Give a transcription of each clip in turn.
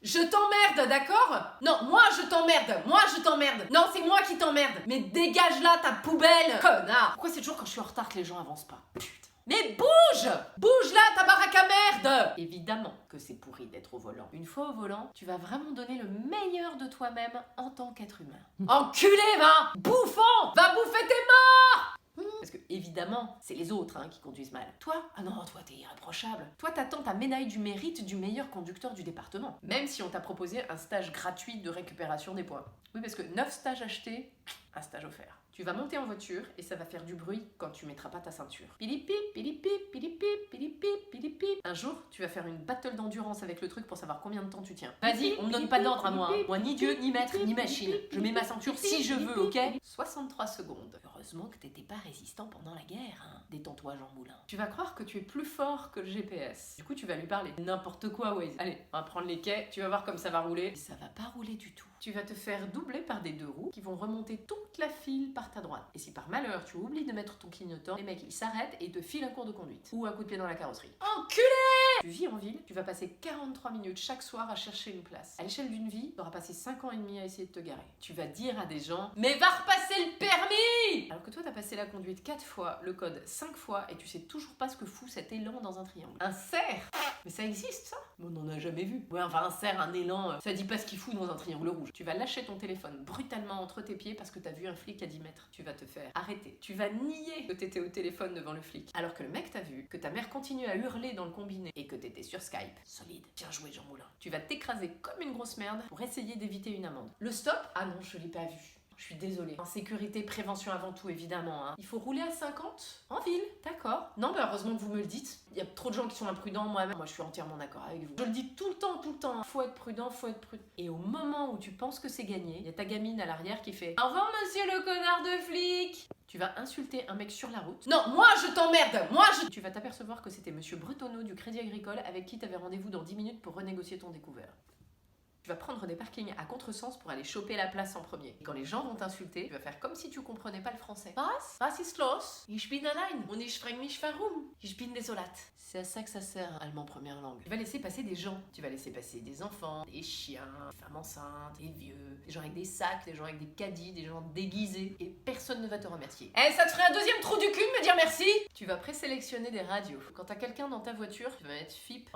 Je t'emmerde, d'accord? Non, moi je t'emmerde. Non, c'est moi qui t'emmerde. Mais dégage là ta poubelle, connard. Pourquoi c'est toujours quand je suis en retard que les gens avancent pas? Putain. Mais bouge! Bouge là, ta baraque à merde! Évidemment que c'est pourri d'être au volant. Une fois au volant, tu vas vraiment donner le meilleur de toi-même en tant qu'être humain. Enculé, va! Bouffon! Va bouffer tes morts! Parce que, évidemment, c'est les autres qui conduisent mal. Toi? Ah non, toi, t'es irréprochable. Toi, t'attends ta médaille du mérite du meilleur conducteur du département. Même si on t'a proposé un stage gratuit de récupération des points. Oui, parce que 9 stages achetés, un stage offert. Tu vas monter en voiture et ça va faire du bruit quand tu mettras pas ta ceinture. Pilipip, pilipip, pilipip, pilipip, pilipip. Un jour, tu vas faire une battle d'endurance avec le truc pour savoir combien de temps tu tiens. Vas-y, on me donne pas d'ordre à moi. Moi, ni Dieu, ni maître, ni machine. Je mets ma ceinture si je veux, ok? 63 secondes. Heureusement que t'étais pas résistant pendant la guerre, Détends-toi, Jean Moulin. Tu vas croire que tu es plus fort que le GPS. Du coup, tu vas lui parler n'importe quoi, Waze. Allez, on va prendre les quais, tu vas voir comme ça va rouler. Et ça va pas rouler du tout. Tu vas te faire doubler par des 2 roues qui vont remonter toute la file par ta droite. Et si par malheur tu oublies de mettre ton clignotant, les mecs ils s'arrêtent et te filent un cours de conduite. Ou un coup de pied dans la carrosserie. Enculé! Tu vis en ville, tu vas passer 43 minutes chaque soir à chercher une place. À l'échelle d'une vie, tu auras passé 5 ans et demi à essayer de te garer. Tu vas dire à des gens « Mais va repasser le permis !» Alors que toi t'as passé la conduite 4 fois, le code 5 fois et tu sais toujours pas ce que fout cet élan dans un triangle. Un cerf! Mais ça existe ça? On n'en a jamais vu. Ouais, enfin un cerf, un élan, ça dit pas ce qu'il fout dans un triangle rouge. Tu vas lâcher ton téléphone brutalement entre tes pieds parce que t'as vu un flic à 10 mètres. Tu vas te faire arrêter. Tu vas nier que t'étais au téléphone devant le flic. Alors que le mec t'a vu, que ta mère continue à hurler dans le combiné et que t'étais sur Skype. Solide. Bien joué, Jean Moulin. Tu vas t'écraser comme une grosse merde pour essayer d'éviter une amende. Le stop? Ah non, je l'ai pas vu. Je suis désolée. En sécurité, prévention avant tout, évidemment. Il faut rouler à 50 en ville, d'accord. Non, bah heureusement que vous me le dites. Il y a trop de gens qui sont imprudents, moi-même. Moi, je suis entièrement d'accord avec vous. Je le dis tout le temps. Faut être prudent, faut être prudent. Et au moment où tu penses que c'est gagné, il y a ta gamine à l'arrière qui fait « Au revoir, monsieur le connard de flic !» Tu vas insulter un mec sur la route. Non, moi je t'emmerde. Tu vas t'apercevoir que c'était monsieur Bretonneau du Crédit Agricole avec qui t'avais rendez-vous dans 10 minutes pour renégocier ton découvert. Tu vas prendre des parkings à contresens pour aller choper la place en premier. Et quand les gens vont t'insulter, tu vas faire comme si tu comprenais pas le français. Was ist los? Ich bin allein und ich frage mich warum. Ich bin désolate. C'est à ça que ça sert, allemand première langue. Tu vas laisser passer des gens. Tu vas laisser passer des enfants, des chiens, des femmes enceintes, des vieux, des gens avec des sacs, des gens avec des caddies, des gens déguisés. Et personne ne va te remercier. Ça te ferait un deuxième trou du cul de me dire merci? Tu vas présélectionner des radios. Quand t'as quelqu'un dans ta voiture, tu vas mettre FIP.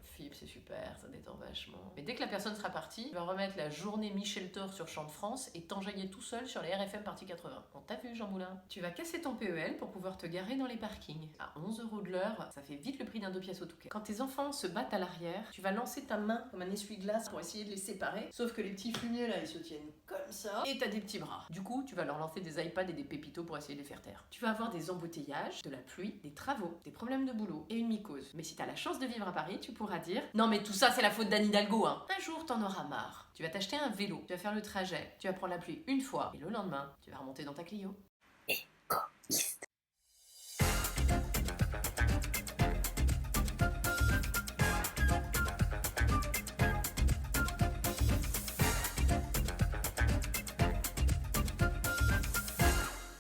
FIP c'est super, ça détend vachement. Mais dès que la personne sera partie, tu vas remettre la journée Michel Thor sur Chant de France et t'enjailler tout seul sur les RFM partie 80. On t'a vu, Jean Moulin? Tu vas casser ton PEL pour pouvoir te garer dans les parkings. À 11 € de l'heure, ça fait vite le prix d'un 2 pièces au Touquet. Quand tes enfants se battent à l'arrière, tu vas lancer ta main comme un essuie-glace pour essayer de les séparer. Sauf que les petits fumiers là, ils se tiennent comme ça. Et t'as des petits bras. Du coup, tu vas leur lancer des iPads et des pépitos pour essayer de les faire taire. Tu vas avoir des embouteillages, de la pluie, des travaux, des problèmes de boulot et une mycose. Mais si t'as la chance de vivre à Paris, tu pourras dire « Non mais tout ça c'est la faute d'Anne Hidalgo, Un jour t'en auras marre. Tu vas t'acheter un vélo, tu vas faire le trajet, tu vas prendre la pluie une fois et le lendemain, tu vas remonter dans ta Clio.